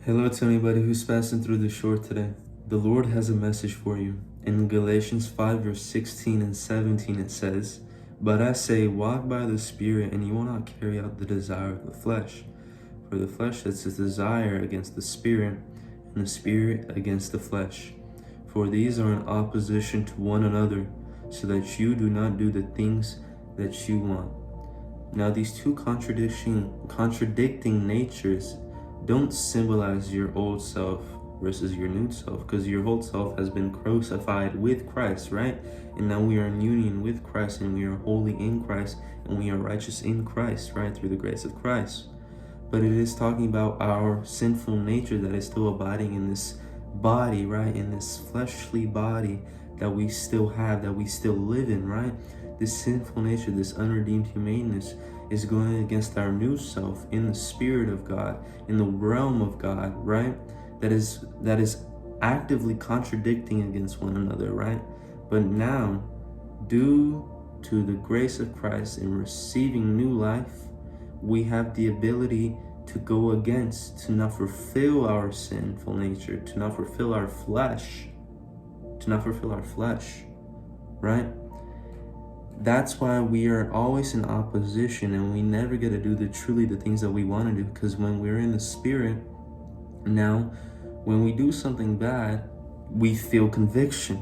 Hello to anybody who's passing through the shore today. The Lord has a message for you. In Galatians 5 verse 16 and 17 it says, "But I say, walk by the Spirit, and you will not carry out the desire of the flesh. For the flesh sets its desire against the Spirit, and the Spirit against the flesh. For these are in opposition to one another, so that you do not do the things that you want." Now these two contradicting natures don't symbolize your old self versus your new self, because your old self has been crucified with Christ, right? And now we are in union with Christ, and we are holy in Christ, and we are righteous in Christ, right? Through the grace of Christ. But it is talking about our sinful nature that is still abiding in this body, right? In this fleshly body that we still have, that we still live in, right? This sinful nature, this unredeemed humaneness is going against our new self in the Spirit of God, in the realm of God, right? That is actively contradicting against one another, right? But now, due to the grace of Christ in receiving new life, we have the ability to go against, to not fulfill our sinful nature, to not fulfill our flesh, right? That's why we are always in opposition, and we never get to do truly the things that we want to do, because when we're in the Spirit, now when we do something bad, we feel conviction.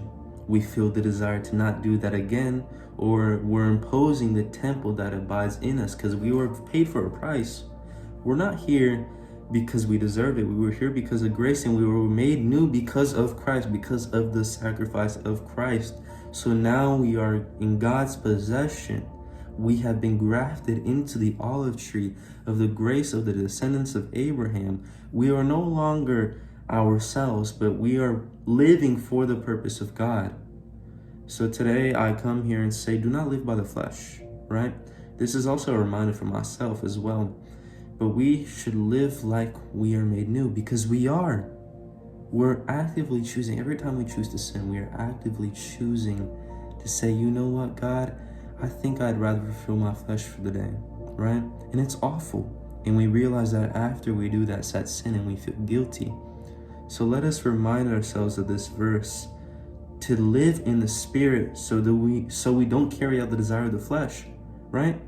We feel the desire to not do that again, or we're imposing the temple that abides in us, because we were paid for a price. We're not here because we deserved it. We were here because of grace, and we were made new because of Christ, because of the sacrifice of Christ. So now we are in God's possession. We have been grafted into the olive tree of the grace of the descendants of Abraham. We are no longer ourselves, but we are living for the purpose of God. So today I come here and say, do not live by the flesh, right? This is also a reminder for myself as well. But we should live like we are made new, because we are. We're actively choosing. Every time we choose to sin, we are actively choosing to say, you know what, God, I think I'd rather fulfill my flesh for the day, right? And it's awful. And we realize that after we do that sin, and we feel guilty. So let us remind ourselves of this verse, to live in the Spirit so we don't carry out the desire of the flesh, right?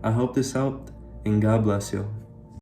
I hope this helped, and God bless you.